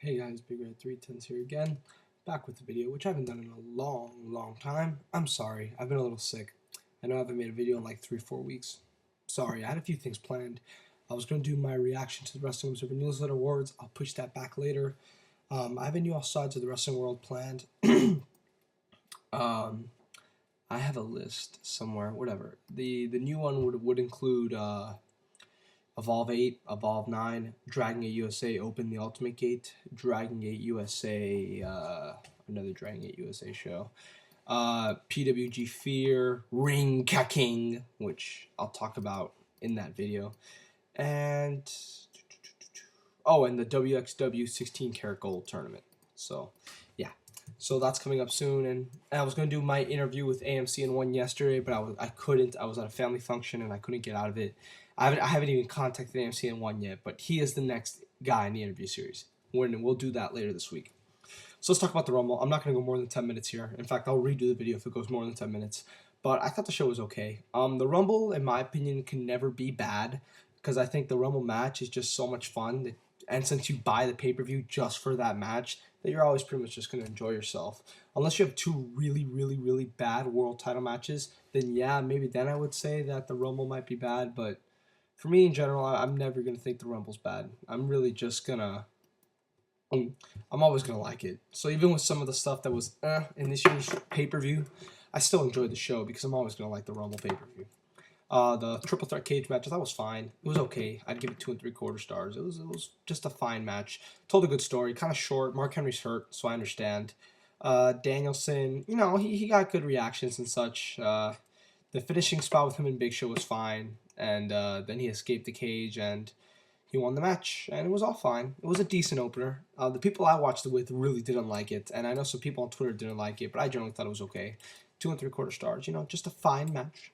Hey guys, Big Red 310s here again, back with the video, which I haven't done in a long time. I'm sorry, I've been a little sick. I know I haven't made a video in like 3-4 weeks. Sorry, I had a few things planned. I was going to do my reaction to the Wrestling Observer Newsletter Awards. I'll push that back later. I have a new All Sides of the Wrestling World planned. I have a list somewhere, whatever. The new one would include Evolve 8, Evolve 9, Dragon Gate USA Open the Ultimate Gate, Dragon Gate USA, another Dragon Gate USA show, PWG Fear, Ring King, which I'll talk about in that video, and the WXW 16 Karat Gold Tournament. So, yeah. So that's coming up soon, and I was going to do my interview with AMC and one yesterday, but I couldn't. I was at a family function, and I couldn't get out of it. I haven't even contacted AMC and one yet, but he is the next guy in the interview series. We'll do that later this week. So let's talk about the Rumble. I'm not going to go more than 10 minutes here. In fact, I'll redo the video if it goes more than 10 minutes. But I thought the show was okay. The Rumble, in my opinion, can never be bad, because I think the Rumble match is just so much fun. And since you buy the pay-per-view just for that match, that you're always pretty much just going to enjoy yourself. Unless you have two really bad world title matches, then yeah, maybe then I would say that the Rumble might be bad. But for me in general, I'm never going to think the Rumble's bad. I'm really just going to... I'm always going to like it. So even with some of the stuff that was in this year's pay-per-view, I still enjoyed the show because I'm always going to like the Rumble pay-per-view. The triple threat cage match, I thought was fine. It was okay. I'd give it 2 3/4 stars. It was just a fine match. Told a good story. Kind of short. Mark Henry's hurt, so I understand. Danielson, he got good reactions and such. The finishing spot with him and Big Show was fine, and then he escaped the cage and he won the match, and it was all fine. It was a decent opener. The people I watched it with really didn't like it, and I know some people on Twitter didn't like it, but I generally thought it was okay. 2 3/4 stars. Just a fine match.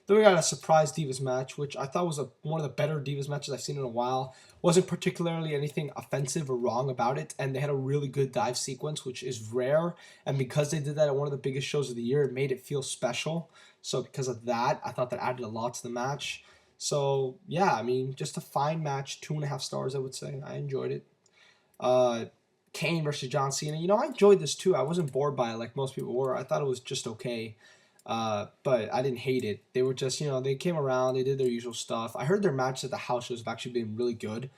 Then we got a surprise Divas match, which I thought was one of the better Divas matches I've seen in a while. Wasn't particularly anything offensive or wrong about it, and they had a really good dive sequence, which is rare. And because they did that at one of the biggest shows of the year, it made it feel special. So because of that, I thought that added a lot to the match. So yeah, I mean, just a fine match, 2.5 stars, I would say. I enjoyed it. Kane versus John Cena. I enjoyed this too. I wasn't bored by it like most people were. I thought it was just okay. But I didn't hate it. They were just, they came around, they did their usual stuff. I heard their matches at the house shows have actually been really good.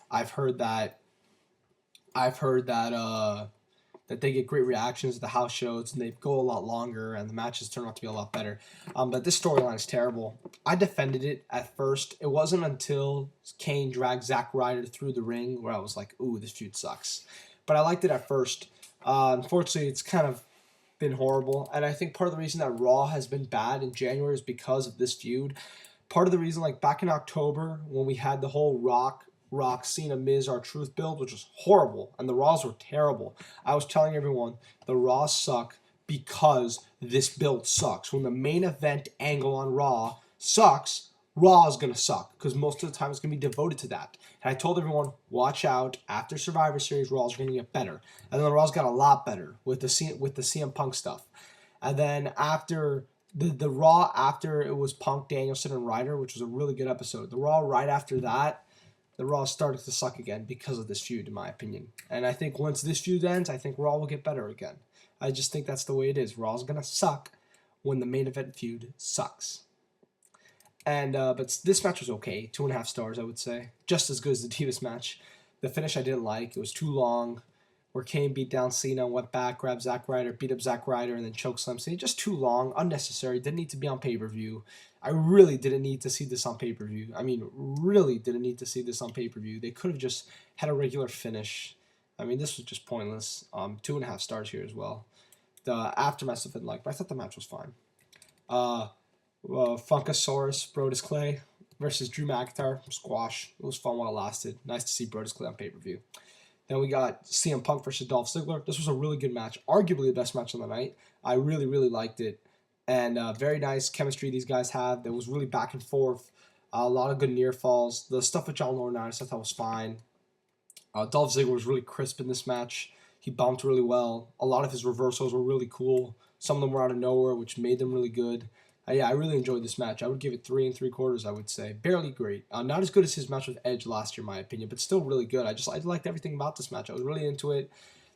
I've heard that that they get great reactions at the house shows and they go a lot longer and the matches turn out to be a lot better. But this storyline is terrible. I defended it at first. It wasn't until Kane dragged Zack Ryder through the ring where I was like, ooh, this feud sucks. But I liked it at first. Unfortunately, it's kind of been horrible, and I think part of the reason that Raw has been bad in January is because of this feud. Part of the reason, like back in October when we had the whole Rock Cena Miz R-Truth build, which was horrible, and the Raws were terrible. I was telling everyone the Raws suck because this build sucks. When the main event angle on Raw sucks, Raw is going to suck because most of the time it's going to be devoted to that. And I told everyone, watch out. After Survivor Series, Raw is going to get better. And then the Raw's got a lot better with the CM Punk stuff. And then after the Raw, after it was Punk, Danielson, and Ryder, which was a really good episode, the Raw right after that, the Raw started to suck again because of this feud, in my opinion. And I think once this feud ends, I think Raw will get better again. I just think that's the way it is. Raw's going to suck when the main event feud sucks. And but this match was okay, 2.5 stars, I would say, just as good as the Divas match. The finish I didn't like; it was too long. Where Kane beat down Cena, went back, grabbed Zack Ryder, beat up Zack Ryder, and then chokeslam Cena. Just too long, unnecessary. Didn't need to be on pay-per-view. I really didn't need to see this on pay-per-view. I mean, really didn't need to see this on pay-per-view. They could have just had a regular finish. I mean, this was just pointless. 2.5 stars here as well. The aftermath stuff I didn't like, but I thought the match was fine. Funkasaurus, Brodus Clay versus Drew McIntyre from Squash. It was fun while it lasted. Nice to see Brodus Clay on pay-per-view. Then we got CM Punk versus Dolph Ziggler. This was a really good match. Arguably the best match of the night. I really liked it. And very nice chemistry these guys have. There was really back and forth. A lot of good near falls. The stuff with John Laurinitis I thought was fine. Dolph Ziggler was really crisp in this match. He bumped really well. A lot of his reversals were really cool. Some of them were out of nowhere, which made them really good. Yeah, I really enjoyed this match. I would give it 3 3/4. I would say barely great. Not as good as his match with Edge last year, in my opinion, but still really good. I liked everything about this match. I was really into it.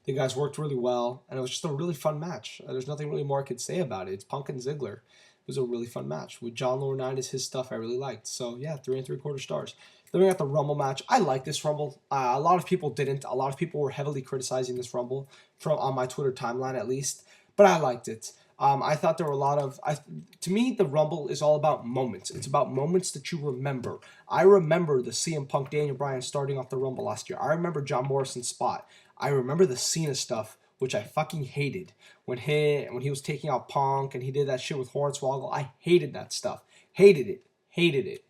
The guys worked really well, and it was just a really fun match. There's nothing really more I could say about it. It's Punk and Ziggler. It was a really fun match. With John Laurinaitis, his stuff I really liked. So, yeah, 3 3/4 stars. Then we got the Rumble match. I like this Rumble. A lot of people didn't. A lot of people were heavily criticizing this Rumble, on my Twitter timeline at least. But I liked it. I thought there were a lot of... to me, the Rumble is all about moments. It's about moments that you remember. I remember the CM Punk Daniel Bryan starting off the Rumble last year. I remember John Morrison's spot. I remember the Cena stuff, which I fucking hated. When he was taking out Punk and he did that shit with Hornswoggle, I hated that stuff. Hated it. Hated it.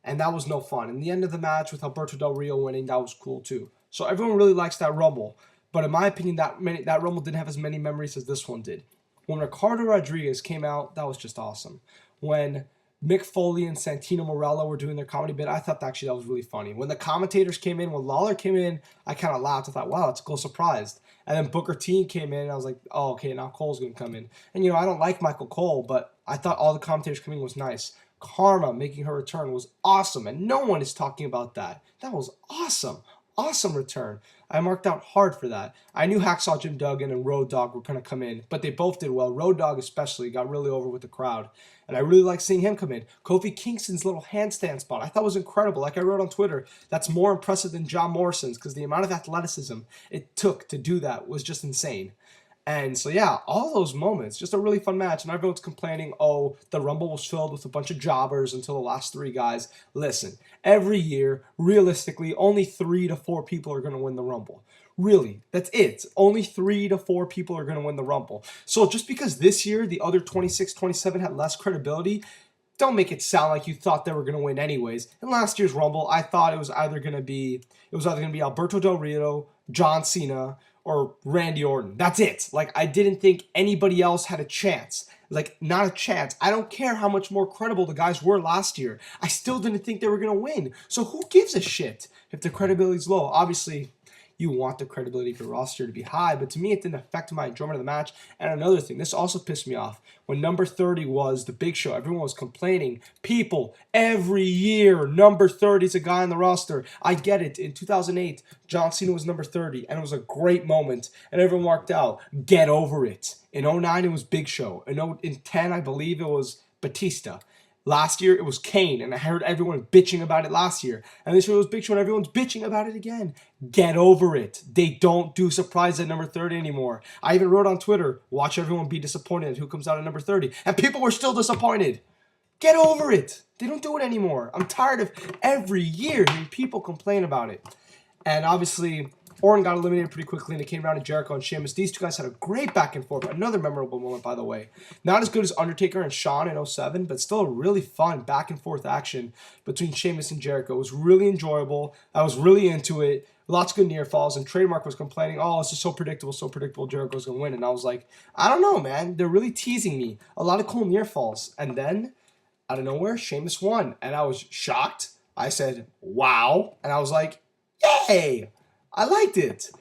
And that was no fun. And the end of the match with Alberto Del Rio winning, that was cool too. So everyone really likes that Rumble. But in my opinion, that Rumble didn't have as many memories as this one did. When Ricardo Rodriguez came out, that was just awesome. When Mick Foley and Santino Marella were doing their comedy bit, I thought actually that was really funny. When the commentators came in, when Lawler came in, I kind of laughed. I thought, wow, that's a cool surprise. And then Booker T came in, and I was like, oh, okay, now Cole's going to come in. And, I don't like Michael Cole, but I thought all the commentators coming in was nice. Karma making her return was awesome, and no one is talking about that. That was awesome. Awesome return. I marked out hard for that. I knew Hacksaw Jim Duggan and Road Dogg were going to come in, but they both did well. Road Dogg especially got really over with the crowd, and I really liked seeing him come in. Kofi Kingston's little handstand spot I thought was incredible. Like I wrote on Twitter, that's more impressive than John Morrison's because the amount of athleticism it took to do that was just insane. And so, yeah, all those moments, just a really fun match. And everyone's complaining, oh, the Rumble was filled with a bunch of jobbers until the last 3 guys. Listen, every year, realistically, only 3 to 4 people are going to win the Rumble. Really, that's it. Only 3 to 4 people are going to win the Rumble. So just because this year the other 26, 27 had less credibility, don't make it sound like you thought they were going to win anyways. In last year's Rumble, I thought it was either going to be Alberto Del Rio, John Cena, or Randy Orton. That's it. Like, I didn't think anybody else had a chance. Like, not a chance. I don't care how much more credible the guys were last year. I still didn't think they were going to win. So who gives a shit if the credibility's low? Obviously, you want the credibility of your roster to be high, but to me, it didn't affect my enjoyment of the match. And another thing, this also pissed me off. When number 30 was the Big Show, everyone was complaining. People, every year, number 30 is a guy on the roster. I get it. In 2008, John Cena was number 30, and it was a great moment, and everyone walked out. Get over it. In 09, it was Big Show. In 10, I believe it was Batista. Last year, it was Kane, and I heard everyone bitching about it last year. And this year, it was Big Show, and everyone's bitching about it again. Get over it. They don't do surprise at number 30 anymore. I even wrote on Twitter, watch everyone be disappointed at who comes out at number 30. And people were still disappointed. Get over it. They don't do it anymore. I'm tired of every year hearing people complain about it. And obviously, Orton got eliminated pretty quickly, and it came down to Jericho and Sheamus. These 2 guys had a great back and forth. Another memorable moment, by the way. Not as good as Undertaker and Shawn in 07, but still a really fun back and forth action between Sheamus and Jericho. It was really enjoyable. I was really into it. Lots of good near falls, and Trademark was complaining, oh, it's just so predictable, Jericho's going to win. And I was like, I don't know, man. They're really teasing me. A lot of cool near falls. And then, out of nowhere, Sheamus won. And I was shocked. I said, wow. And I was like, yay! I liked it.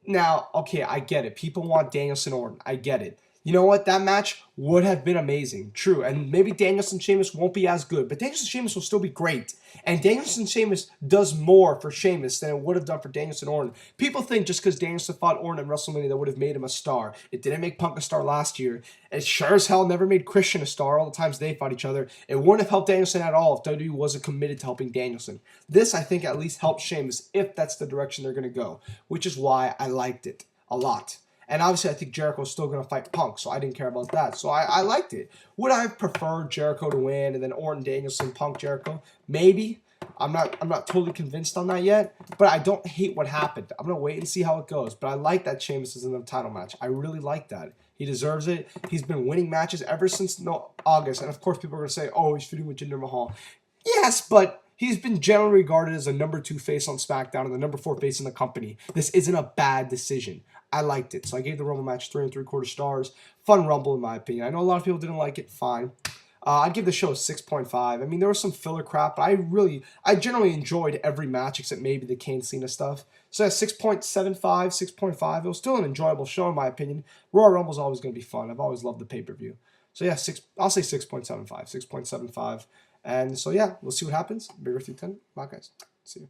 Now, okay, I get it. People want Danielson Orton. I get it. You know what? That match would have been amazing. True. And maybe Danielson Sheamus won't be as good, but Danielson Sheamus will still be great. And Danielson Sheamus does more for Sheamus than it would have done for Danielson Orton. People think just because Danielson fought Orton at WrestleMania that would have made him a star. It didn't make Punk a star last year. It sure as hell never made Christian a star all the times they fought each other. It wouldn't have helped Danielson at all if WWE wasn't committed to helping Danielson. This, I think, at least helps Sheamus if that's the direction they're going to go, which is why I liked it a lot. And obviously, I think Jericho's still going to fight Punk, so I didn't care about that. So I liked it. Would I have preferred Jericho to win and then Orton, Danielson, Punk, Jericho? Maybe. I'm not totally convinced on that yet, but I don't hate what happened. I'm going to wait and see how it goes. But I like that Sheamus is in the title match. I really like that. He deserves it. He's been winning matches ever since August. And of course, people are going to say, oh, he's feuding with Jinder Mahal. Yes, but he's been generally regarded as a number 2 face on SmackDown and the number 4 face in the company. This isn't a bad decision. I liked it. So I gave the Rumble match 3 3/4 stars. Fun Rumble, in my opinion. I know a lot of people didn't like it. Fine. I'd give the show a 6.5. I mean, there was some filler crap, but I generally enjoyed every match except maybe the Kane Cena stuff. So 6.75, 6.5. It was still an enjoyable show, in my opinion. Royal Rumble's always going to be fun. I've always loved the pay-per-view. So yeah, I'll say 6.75, 6.75. And so yeah, we'll see what happens. Bigger 310. Bye guys.